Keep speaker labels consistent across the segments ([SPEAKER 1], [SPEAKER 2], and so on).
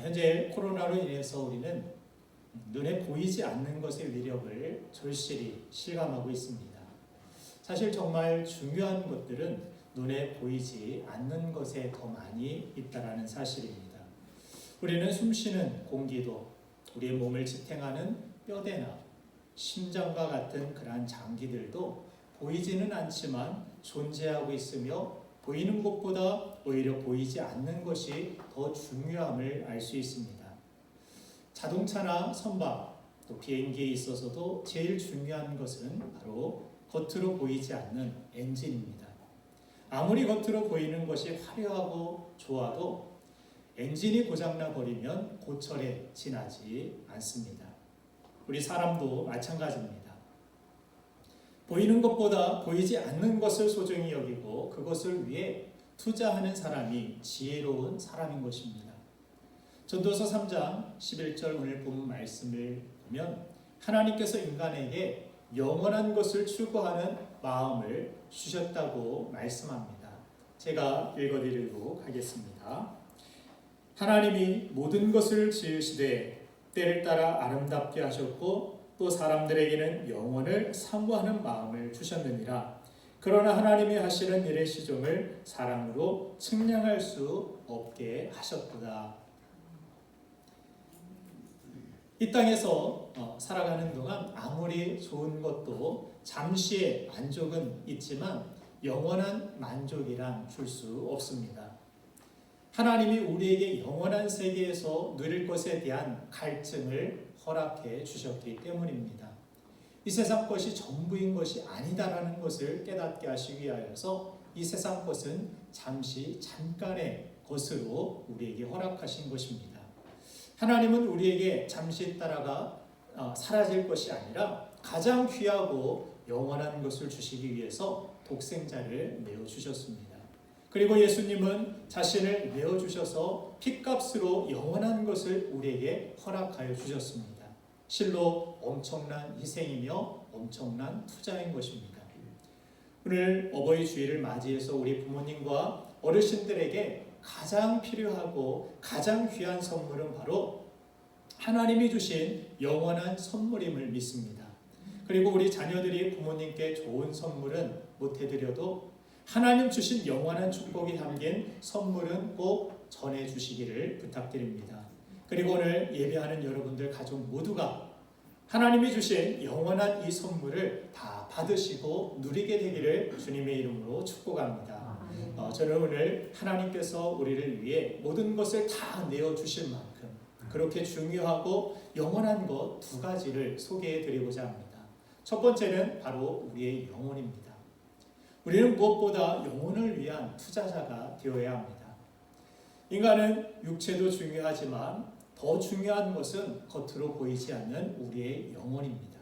[SPEAKER 1] 현재 코로나로 인해서 우리는 눈에 보이지 않는 것의 위력을 절실히 실감하고 있습니다. 사실 정말 중요한 것들은 눈에 보이지 않는 것에 더 많이 있다는 사실입니다. 우리는 숨쉬는 공기도, 우리의 몸을 지탱하는 뼈대나 심장과 같은 그러한 장기들도 보이지는 않지만 존재하고 있으며 보이는 것보다 오히려 보이지 않는 것이 더 중요함을 알 수 있습니다. 자동차나 선박, 또 비행기에 있어서도 제일 중요한 것은 바로 겉으로 보이지 않는 엔진입니다. 아무리 겉으로 보이는 것이 화려하고 좋아도 엔진이 고장나 버리면 고철에 지나지 않습니다. 우리 사람도 마찬가지입니다. 보이는 것보다 보이지 않는 것을 소중히 여기고 그것을 위해 투자하는 사람이 지혜로운 사람인 것입니다. 전도서 3장 11절 오늘 본 말씀을 보면 하나님께서 인간에게 영원한 것을 추구하는 마음을 주셨다고 말씀합니다. 제가 읽어드리도록 하겠습니다. 하나님이 모든 것을 지으시되 때를 따라 아름답게 하셨고 또 사람들에게는 영원을 사모하는 마음을 주셨느니라. 그러나 하나님이 하시는 일의 시종을 사랑으로 측량할 수 없게 하셨도다. 이 땅에서 살아가는 동안 아무리 좋은 것도 잠시의 만족은 있지만 영원한 만족이란 줄 수 없습니다. 하나님이 우리에게 영원한 세계에서 누릴 것에 대한 갈증을 허락해 주셨기 때문입니다. 이 세상 것이 전부인 것이 아니다라는 것을 깨닫게 하시기 위하여서 이 세상 것은 잠깐의 것으로 우리에게 허락하신 것입니다. 하나님은 우리에게 잠시 있다가 사라질 것이 아니라 가장 귀하고 영원한 것을 주시기 위해서 독생자를 내어주셨습니다. 그리고 예수님은 자신을 내어주셔서 핏값으로 영원한 것을 우리에게 허락하여 주셨습니다. 실로 엄청난 희생이며 엄청난 투자인 것입니다. 오늘 어버이 주일을 맞이해서 우리 부모님과 어르신들에게 가장 필요하고 가장 귀한 선물은 바로 하나님이 주신 영원한 선물임을 믿습니다. 그리고 우리 자녀들이 부모님께 좋은 선물은 못 해드려도 하나님 주신 영원한 축복이 담긴 선물은 꼭 전해주시기를 부탁드립니다. 그리고 오늘 예배하는 여러분들 가족 모두가 하나님이 주신 영원한 이 선물을 다 받으시고 누리게 되기를 주님의 이름으로 축복합니다. 저는 오늘 하나님께서 우리를 위해 모든 것을 다 내어주실 만큼 그렇게 중요하고 영원한 것 두 가지를 소개해 드리고자 합니다. 첫 번째는 바로 우리의 영혼입니다. 우리는 무엇보다 영혼을 위한 투자자가 되어야 합니다. 인간은 육체도 중요하지만 더 중요한 것은 겉으로 보이지 않는 우리의 영혼입니다.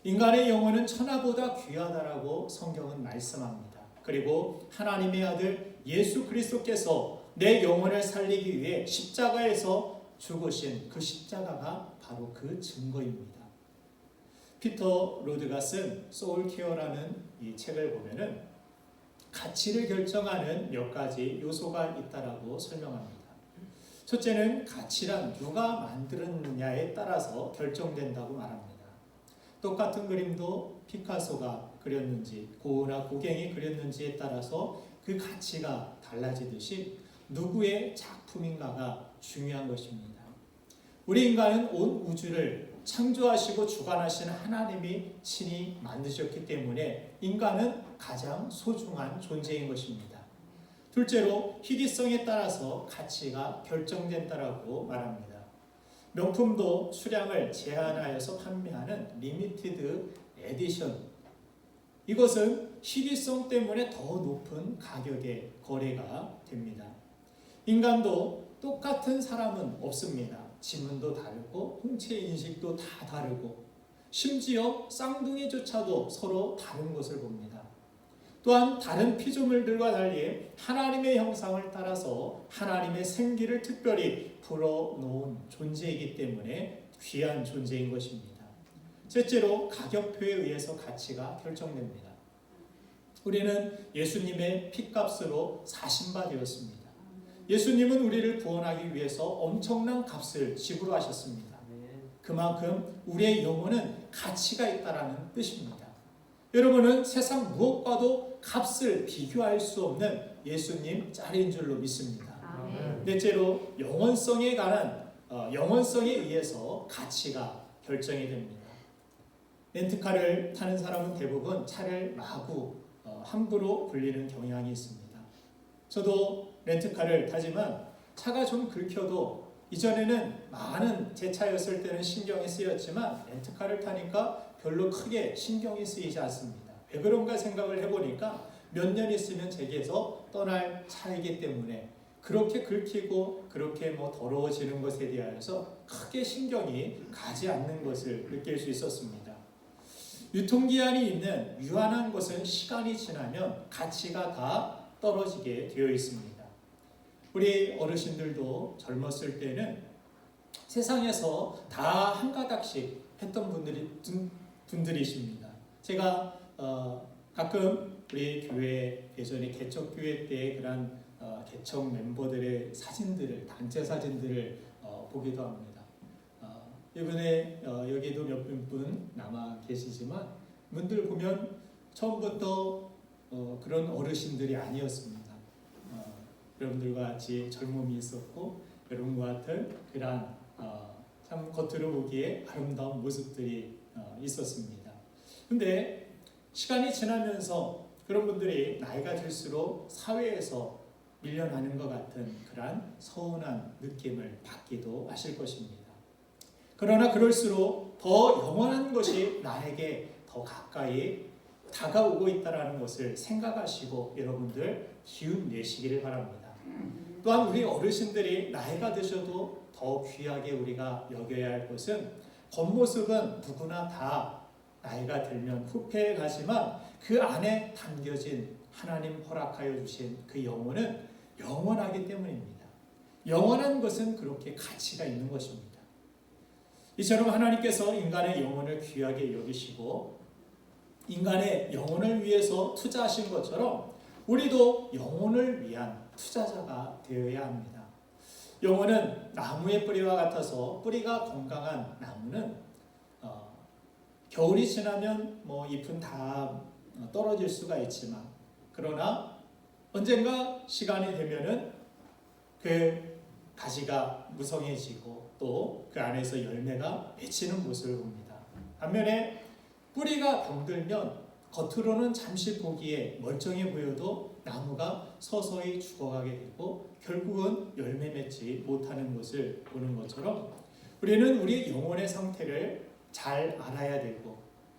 [SPEAKER 1] 인간의 영혼은 천하보다 귀하다라고 성경은 말씀합니다. 그리고 하나님의 아들 예수 그리스도께서 내 영혼을 살리기 위해 십자가에서 죽으신 그 십자가가 바로 그 증거입니다. 피터 로드가 쓴 소울 케어라는 이 책을 보면은 가치를 결정하는 몇 가지 요소가 있다라고 설명합니다. 첫째는 가치란 누가 만들었느냐에 따라서 결정된다고 말합니다. 똑같은 그림도 피카소가 그렸는지 고흐나 고갱이 그렸는지에 따라서 그 가치가 달라지듯이 누구의 작품인가가 중요한 것입니다. 우리 인간은 온 우주를 창조하시고 주관하시는 하나님이 친히 만드셨기 때문에 인간은 가장 소중한 존재인 것입니다. 둘째로 희귀성에 따라서 가치가 결정된다라고 말합니다. 명품도 수량을 제한하여서 판매하는 리미티드 에디션, 이것은 희귀성 때문에 더 높은 가격에 거래가 됩니다. 인간도 똑같은 사람은 없습니다. 지문도 다르고 홍채 인식도 다 다르고 심지어 쌍둥이조차도 서로 다른 것을 봅니다. 또한 다른 피조물들과 달리 하나님의 형상을 따라서 하나님의 생기를 특별히 불어놓은 존재이기 때문에 귀한 존재인 것입니다. 셋째로 가격표에 의해서 가치가 결정됩니다. 우리는 예수님의 핏값으로 사신 바 되었습니다. 예수님은 우리를 구원하기 위해서 엄청난 값을 지불하셨습니다. 그만큼 우리의 영혼은 가치가 있다는 뜻입니다. 여러분은 세상 무엇과도 값을 비교할 수 없는 예수님 짤인 줄로 믿습니다. 넷째로 영원성에 의해서 가치가 결정이 됩니다. 렌트카를 타는 사람은 대부분 차를 마구 함부로 불리는 경향이 있습니다. 저도 렌트카를 타지만 차가 좀 긁혀도 이전에는 많은 제 차였을 때는 신경이 쓰였지만 렌트카를 타니까 별로 크게 신경이 쓰이지 않습니다. 왜 그런가 생각을 해보니까 몇 년 있으면 제게서 떠날 차이기 때문에 그렇게 긁히고 그렇게 더러워지는 것에 대하여서 크게 신경이 가지 않는 것을 느낄 수 있었습니다. 유통기한이 있는 유한한 것은 시간이 지나면 가치가 다 떨어지게 되어 있습니다. 우리 어르신들도 젊었을 때는 세상에서 다 한 가닥씩 했던 분들이십니다. 제가 가끔 우리 교회 예전에 개척교회 때 그런 개척 멤버들의 사진들을, 단체 사진들을 보기도 합니다. 이번에 여기도 몇 분 남아 계시지만 분들 보면 처음부터 그런 어르신들이 아니었습니다. 여러분들과 같이 젊음이 있었고 여러분과 같은 그런 참 겉으로 보기에 아름다운 모습들이 있었습니다. 근데 시간이 지나면서 그런 분들이 나이가 들수록 사회에서 밀려나는 것 같은 그런 서운한 느낌을 받기도 하실 것입니다. 그러나 그럴수록 더 영원한 것이 나에게 더 가까이 다가오고 있다는 것을 생각하시고 여러분들 기운 내시기를 바랍니다. 또한 우리 어르신들이 나이가 드셔도 더 귀하게 우리가 여겨야 할 것은 겉모습은 누구나 다 나이가 들면 후패해 가지만 그 안에 담겨진 하나님 허락하여 주신 그 영혼은 영원하기 때문입니다. 영원한 것은 그렇게 가치가 있는 것입니다. 이처럼 하나님께서 인간의 영혼을 귀하게 여기시고 인간의 영혼을 위해서 투자하신 것처럼 우리도 영혼을 위한 투자자가 되어야 합니다. 영혼은 나무의 뿌리와 같아서 뿌리가 건강한 나무는 겨울이 지나면 잎은 다 떨어질 수가 있지만 그러나 언젠가 시간이 되면은 그 가지가 무성해지고 또 그 안에서 열매가 맺히는 모습을 봅니다. 반면에 뿌리가 병들면 겉으로는 잠시 보기에 멀쩡해 보여도 나무가 서서히 죽어가게 되고 결국은 열매 맺지 못하는 것을 보는 것처럼 우리는 우리 영혼의 상태를 잘 알아야 되고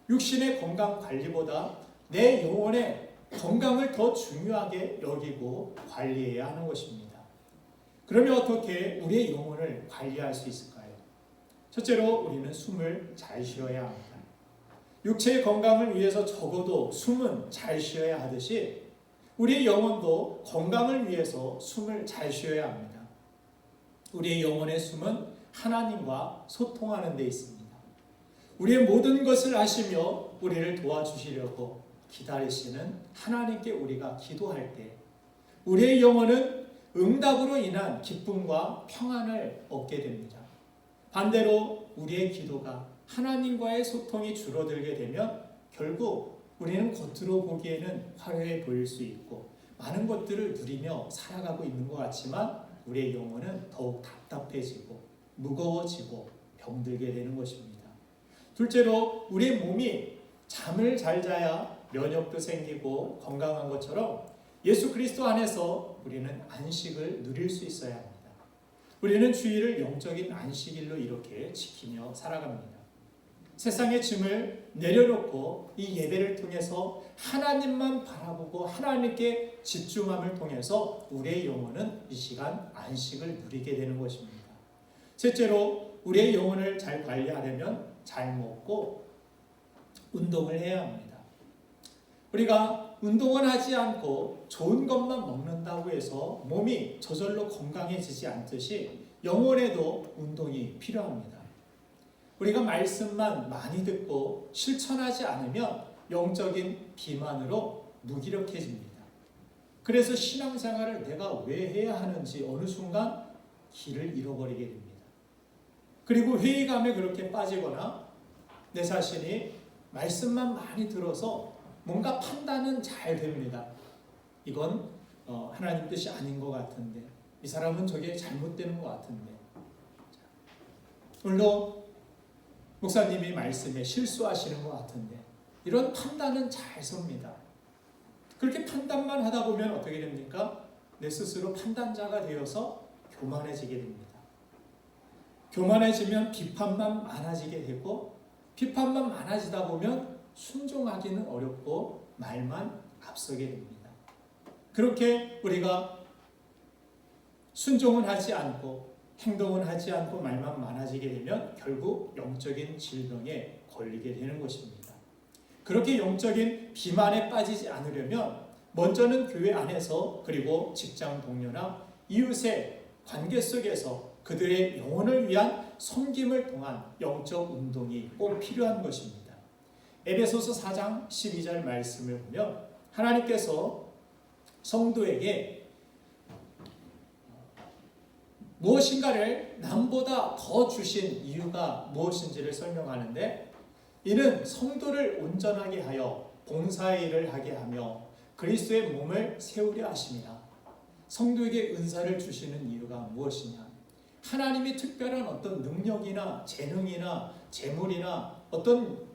[SPEAKER 1] 육신의 건강 관리보다 내 영혼의 건강을 더 중요하게 여기고 관리해야 하는 것입니다. 그러면 어떻게 우리의 영혼을 관리할 수 있을까요? 첫째로 우리는 숨을 잘 쉬어야 합니다. 육체의 건강을 위해서 적어도 숨은 잘 쉬어야 하듯이 우리의 영혼도 건강을 위해서 숨을 잘 쉬어야 합니다. 우리의 영혼의 숨은 하나님과 소통하는 데 있습니다. 우리의 모든 것을 아시며 우리를 도와주시려고 기다리시는 하나님께 우리가 기도할 때 우리의 영혼은 응답으로 인한 기쁨과 평안을 얻게 됩니다. 반대로 우리의 기도가 하나님과의 소통이 줄어들게 되면 결국 우리는 겉으로 보기에는 화려해 보일 수 있고 많은 것들을 누리며 살아가고 있는 것 같지만 우리의 영혼은 더욱 답답해지고 무거워지고 병들게 되는 것입니다. 둘째로 우리의 몸이 잠을 잘 자야 면역도 생기고 건강한 것처럼 예수 그리스도 안에서 우리는 안식을 누릴 수 있어야 합니다. 우리는 주일을 영적인 안식일로 이렇게 지키며 살아갑니다. 세상의 짐을 내려놓고 이 예배를 통해서 하나님만 바라보고 하나님께 집중함을 통해서 우리의 영혼은 이 시간 안식을 누리게 되는 것입니다. 셋째로 우리의 영혼을 잘 관리하려면 잘 먹고 운동을 해야 합니다. 우리가 운동을 하지 않고 좋은 것만 먹는다고 해서 몸이 저절로 건강해지지 않듯이 영혼에도 운동이 필요합니다. 우리가 말씀만 많이 듣고 실천하지 않으면 영적인 비만으로 무기력해집니다. 그래서 신앙생활을 내가 왜 해야 하는지 어느 순간 길을 잃어버리게 됩니다. 그리고 회의감에 그렇게 빠지거나 내 자신이 말씀만 많이 들어서 뭔가 판단은 잘 됩니다. 이건 하나님 뜻이 아닌 것 같은데, 이 사람은 저게 잘못되는 것 같은데, 물론 목사님이 말씀에 실수하시는 것 같은데, 이런 판단은 잘 섭니다. 그렇게 판단만 하다 보면 어떻게 됩니까? 내 스스로 판단자가 되어서 교만해지게 됩니다. 교만해지면 비판만 많아지게 되고, 비판만 많아지다 보면 순종하기는 어렵고 말만 앞서게 됩니다. 그렇게 우리가 순종은 하지 않고 행동은 하지 않고 말만 많아지게 되면 결국 영적인 질병에 걸리게 되는 것입니다. 그렇게 영적인 비만에 빠지지 않으려면 먼저는 교회 안에서, 그리고 직장 동료나 이웃의 관계 속에서 그들의 영혼을 위한 섬김을 통한 영적 운동이 꼭 필요한 것입니다. 에베소서 4장 12절 말씀을 보면 하나님께서 성도에게 무엇인가를 남보다 더 주신 이유가 무엇인지를 설명하는데, 이는 성도를 온전하게 하여 봉사의 일을 하게 하며 그리스도의 몸을 세우려 하심이라. 성도에게 은사를 주시는 이유가 무엇이냐? 하나님이 특별한 어떤 능력이나 재능이나 재물이나 어떤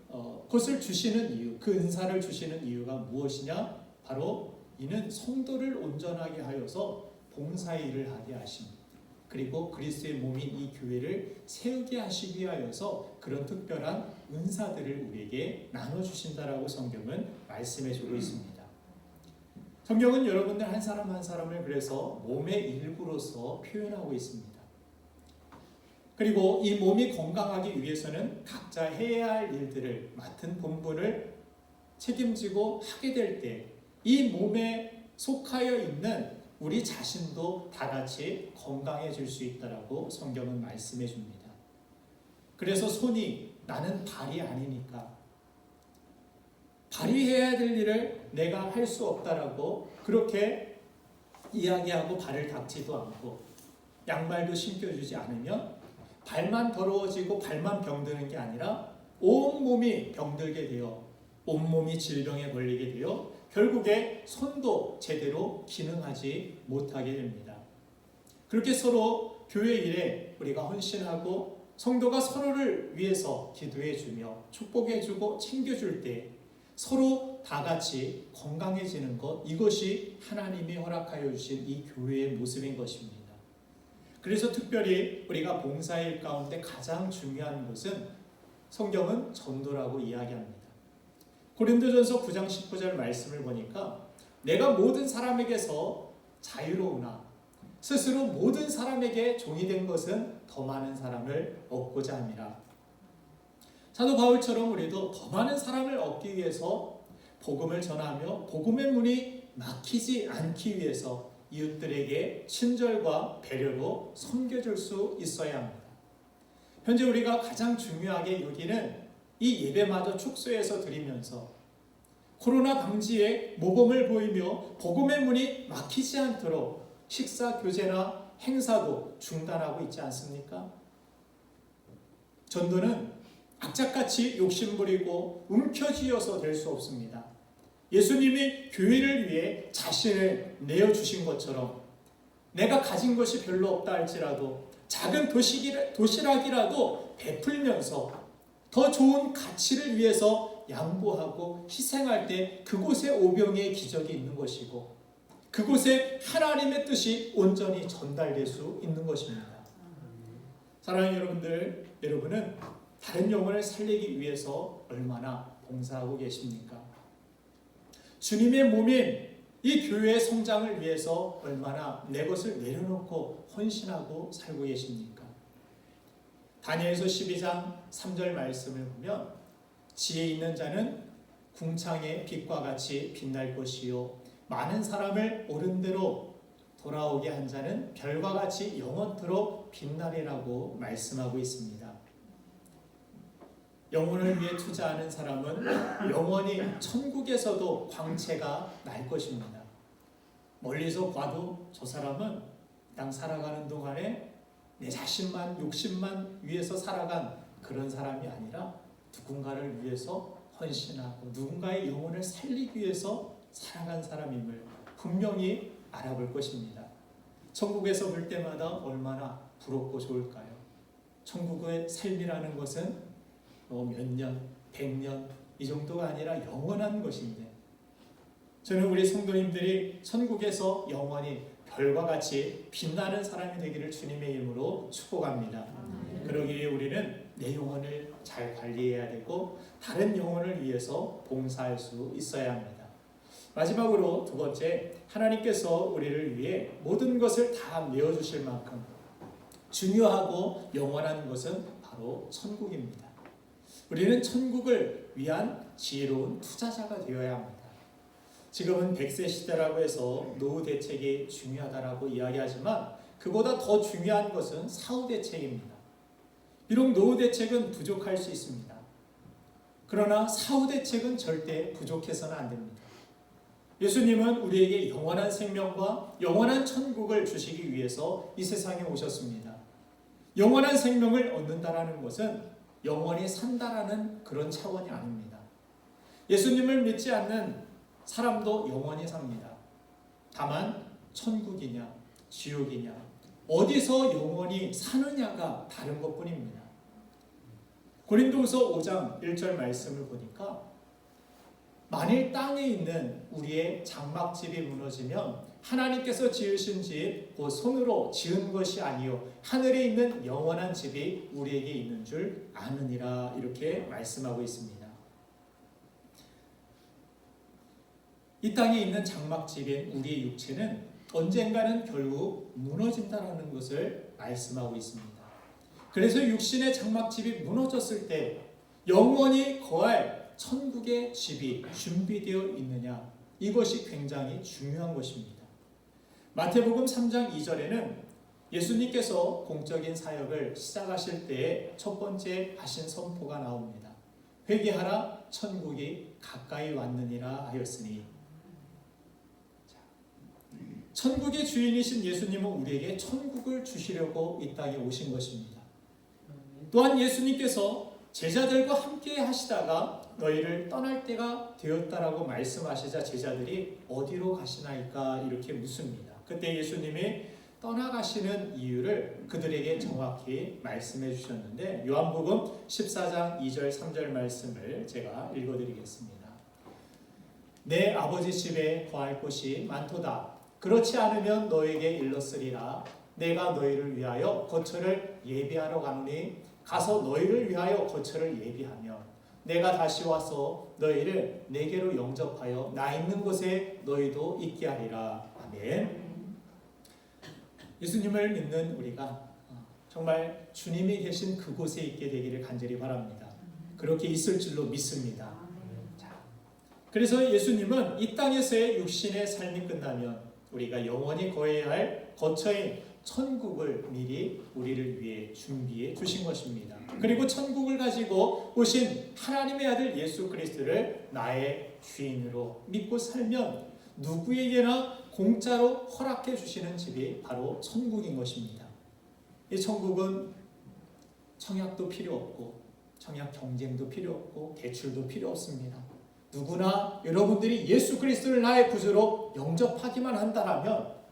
[SPEAKER 1] 것을 주시는 이유, 그 은사를 주시는 이유가 무엇이냐? 바로 이는 성도를 온전하게 하여서 봉사의 일을 하게 하십니다. 그리고 그리스도의 몸인 이 교회를 세우게 하시기 위하여서 그런 특별한 은사들을 우리에게 나눠주신다라고 성경은 말씀해주고 있습니다. 성경은 여러분들 한 사람 한 사람을 그래서 몸의 일부로서 표현하고 있습니다. 그리고 이 몸이 건강하기 위해서는 각자 해야 할 일들을 맡은 본분을 책임지고 하게 될 때 이 몸에 속하여 있는 우리 자신도 다 같이 건강해질 수 있다라고 성경은 말씀해 줍니다. 그래서 손이 나는 발이 아니니까 발휘해야 될 일을 내가 할 수 없다라고 그렇게 이야기하고 발을 닦지도 않고 양말도 신겨주지 않으면 발만 더러워지고 발만 병드는 게 아니라 온몸이 병들게 되어 온몸이 질병에 걸리게 되어 결국에 손도 제대로 기능하지 못하게 됩니다. 그렇게 서로 교회 일에 우리가 헌신하고 성도가 서로를 위해서 기도해주며 축복해주고 챙겨줄 때 서로 다 같이 건강해지는 것, 이것이 하나님이 허락하여 주신 이 교회의 모습인 것입니다. 그래서 특별히 우리가 봉사일 가운데 가장 중요한 것은 성경은 전도라고 이야기합니다. 고린도전서 9장 19절 말씀을 보니까 내가 모든 사람에게서 자유로우나 스스로 모든 사람에게 종이 된 것은 더 많은 사람을 얻고자 함이라. 사도 바울처럼 우리도 더 많은 사람을 얻기 위해서 복음을 전하며 복음의 문이 막히지 않기 위해서 이웃들에게 친절과 배려로 섬겨줄 수 있어야 합니다. 현재 우리가 가장 중요하게 여기는 이 예배마저 축소해서 드리면서 코로나 방지에 모범을 보이며 복음의 문이 막히지 않도록 식사 교제나 행사도 중단하고 있지 않습니까? 전도는 악착같이 욕심부리고 움켜쥐어서 될 수 없습니다. 예수님이 교회를 위해 자신을 내어주신 것처럼 내가 가진 것이 별로 없다 할지라도 작은 도시락이라도 베풀면서 더 좋은 가치를 위해서 양보하고 희생할 때 그곳에 오병이의 기적이 있는 것이고 그곳에 하나님의 뜻이 온전히 전달될 수 있는 것입니다. 사랑하는 여러분들, 여러분은 다른 영혼을 살리기 위해서 얼마나 봉사하고 계십니까? 주님의 몸인 이 교회의 성장을 위해서 얼마나 내 것을 내려놓고 헌신하고 살고 계십니까? 다니엘서 12장 3절 말씀을 보면 지혜 있는 자는 궁창의 빛과 같이 빛날 것이요 많은 사람을 옳은 대로 돌아오게 한 자는 별과 같이 영원토록 빛나리라고 말씀하고 있습니다. 영혼을 위해 투자하는 사람은 영원히 천국에서도 광채가 날 것입니다. 멀리서 봐도 저 사람은 땅 살아가는 동안에 내 자신만 욕심만 위해서 살아간 그런 사람이 아니라 누군가를 위해서 헌신하고 누군가의 영혼을 살리기 위해서 살아간 사람임을 분명히 알아볼 것입니다. 천국에서 볼 때마다 얼마나 부럽고 좋을까요? 천국의 삶이라는 것은 몇 년, 100년 이 정도가 아니라 영원한 것인데, 저는 우리 성도님들이 천국에서 영원히 별과 같이 빛나는 사람이 되기를 주님의 이름으로 축복합니다. 그러기 위해 우리는 내 영혼을 잘 관리해야 되고 다른 영혼을 위해서 봉사할 수 있어야 합니다. 마지막으로 두 번째, 하나님께서 우리를 위해 모든 것을 다 내어주실 만큼 중요하고 영원한 것은 바로 천국입니다. 우리는 천국을 위한 지혜로운 투자자가 되어야 합니다. 지금은 100세 시대라고 해서 노후 대책이 중요하다라고 이야기하지만 그보다 더 중요한 것은 사후 대책입니다. 비록 노후 대책은 부족할 수 있습니다. 그러나 사후 대책은 절대 부족해서는 안 됩니다. 예수님은 우리에게 영원한 생명과 영원한 천국을 주시기 위해서 이 세상에 오셨습니다. 영원한 생명을 얻는다라는 것은 영원히 산다라는 그런 차원이 아닙니다. 예수님을 믿지 않는 사람도 영원히 삽니다. 다만 천국이냐 지옥이냐 어디서 영원히 사느냐가 다른 것뿐입니다. 고린도후서 5장 1절 말씀을 보니까 만일 땅에 있는 우리의 장막집이 무너지면 하나님께서 지으신 집 곧 손으로 지은 것이 아니요 하늘에 있는 영원한 집이 우리에게 있는 줄 아느니라, 이렇게 말씀하고 있습니다. 이 땅에 있는 장막집인 우리의 육체는 언젠가는 결국 무너진다는 것을 말씀하고 있습니다. 그래서 육신의 장막집이 무너졌을 때 영원히 거할 천국의 집이 준비되어 있느냐, 이것이 굉장히 중요한 것입니다. 마태복음 3장 2절에는 예수님께서 공적인 사역을 시작하실 때의 첫 번째 하신 선포가 나옵니다. 회개하라, 천국이 가까이 왔느니라 하였으니. 천국의 주인이신 예수님은 우리에게 천국을 주시려고 이 땅에 오신 것입니다. 또한 예수님께서 제자들과 함께 하시다가 너희를 떠날 때가 되었다라고 말씀하시자 제자들이 어디로 가시나이까 이렇게 묻습니다. 그때 예수님이 떠나가시는 이유를 그들에게 정확히 말씀해 주셨는데, 요한복음 14장 2절 3절 말씀을 제가 읽어드리겠습니다. 내 아버지 집에 거할 곳이 많도다. 그렇지 않으면 너에게 일렀으리라. 내가 너희를 위하여 거처를 예비하러 가노니 가서 너희를 위하여 거처를 예비하며 내가 다시 와서 너희를 내게로 영접하여 나 있는 곳에 너희도 있게 하리라. 아멘. 예수님을 믿는 우리가 정말 주님이 계신 그곳에 있게 되기를 간절히 바랍니다. 그렇게 있을 줄로 믿습니다. 자, 그래서 예수님은 이 땅에서의 육신의 삶이 끝나면 우리가 영원히 거해야 할 거처인 천국을 미리 우리를 위해 준비해 주신 것입니다. 그리고 천국을 가지고 오신 하나님의 아들 예수 그리스도를 나의 주인으로 믿고 살면 누구에게나 공짜로 허락해 주시는 집이 바로 천국인 것입니다. 이 천국은 청약도 필요 없고 청약 경쟁도 필요 없고 대출도 필요 없습니다. 누구나 여러분들이 예수 그리스도를 나의 구주로 영접하기만 한다면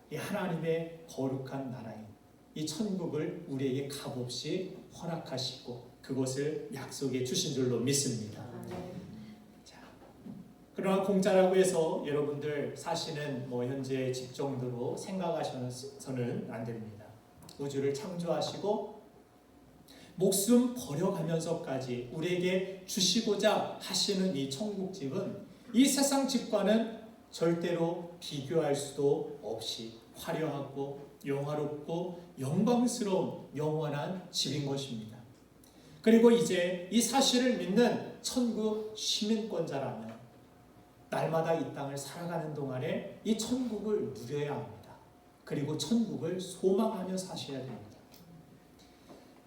[SPEAKER 1] 이 하나님의 거룩한 나라인 이 천국을 우리에게 값없이 허락하시고 그것을 약속해 주신 줄로 믿습니다. 자, 그러나 공짜라고 해서 여러분들 사시는 현재 집 정도로 생각하셔서는 안 됩니다. 우주를 창조하시고 목숨 버려가면서까지 우리에게 주시고자 하시는 이 천국집은 이 세상 집과는 절대로 비교할 수도 없이 화려하고 영화롭고 영광스러운 영원한 집인 것입니다. 그리고 이제 이 사실을 믿는 천국 시민권자라면 날마다 이 땅을 살아가는 동안에 이 천국을 누려야 합니다. 그리고 천국을 소망하며 사셔야 됩니다.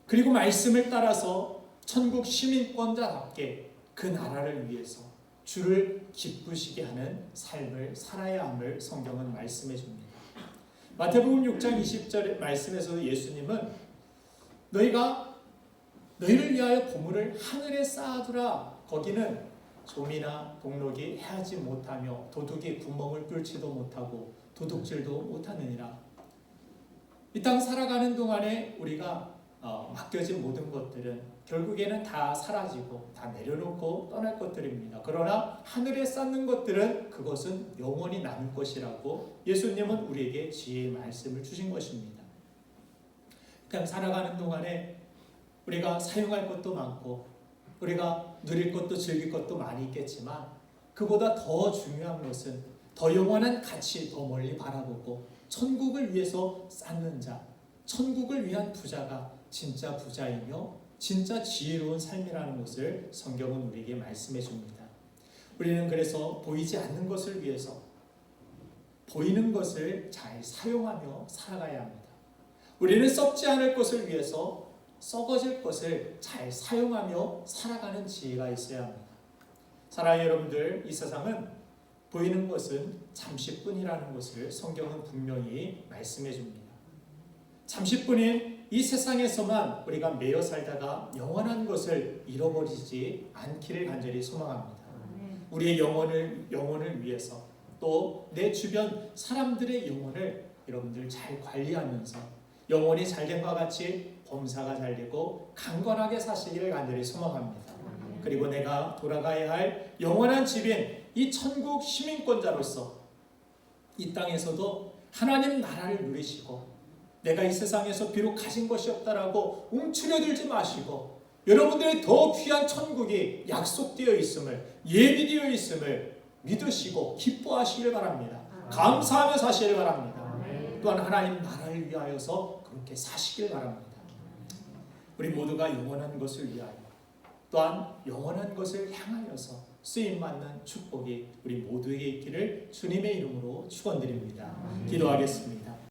[SPEAKER 1] 그리고 말씀을 따라서 천국 시민권자답게 그 나라를 위해서 주를 기쁘시게 하는 삶을 살아야 함을 성경은 말씀해 줍니다. 마태복음 6장 20절 말씀에서 예수님은 너희를 위하여 보물을 하늘에 쌓아두라. 거기는 좀이나 동록이 해하지 못하며 도둑이 구멍을 뚫지도 못하고 도둑질도 못하느니라. 이 땅 살아가는 동안에 우리가 맡겨진 모든 것들은 결국에는 다 사라지고 다 내려놓고 떠날 것들입니다. 그러나 하늘에 쌓는 것들은 그것은 영원히 남을 것이라고 예수님은 우리에게 지혜의 말씀을 주신 것입니다. 이 땅 살아가는 동안에 우리가 사용할 것도 많고 우리가 누릴 것도 즐길 것도 많이 있겠지만 그보다 더 중요한 것은 더 영원한 가치 더 멀리 바라보고 천국을 위해서 쌓는 자, 천국을 위한 부자가 진짜 부자이며 진짜 지혜로운 삶이라는 것을 성경은 우리에게 말씀해 줍니다. 우리는 그래서 보이지 않는 것을 위해서 보이는 것을 잘 사용하며 살아가야 합니다. 우리는 썩지 않을 것을 위해서 썩어질 것을 잘 사용하며 살아가는 지혜가 있어야 합니다. 사랑하는 여러분들, 이 세상은 보이는 것은 잠시뿐이라는 것을 성경은 분명히 말씀해 줍니다. 잠시뿐인 이 세상에서만 우리가 매여 살다가 영원한 것을 잃어버리지 않기를 간절히 소망합니다. 우리의 영혼을 위해서 또 내 주변 사람들의 영혼을 여러분들 잘 관리하면서 영혼이 잘된과 같이 범사가 잘되고 강건하게 사시기를 간절히 소망합니다. 그리고 내가 돌아가야 할 영원한 집인 이 천국 시민권자로서 이 땅에서도 하나님 나라를 누리시고 내가 이 세상에서 비록 가진 것이 없다라고 움츠려들지 마시고 여러분들의 더 귀한 천국이 약속되어 있음을 예비되어 있음을 믿으시고 기뻐하시길 바랍니다. 감사하며 사시길 바랍니다. 또한 하나님 나라를 위하여서 그렇게 사시길 바랍니다. 우리 모두가 영원한 것을 위하여 또한 영원한 것을 향하여서 쓰임받는 축복이 우리 모두에게 있기를 주님의 이름으로 축원드립니다. 기도하겠습니다.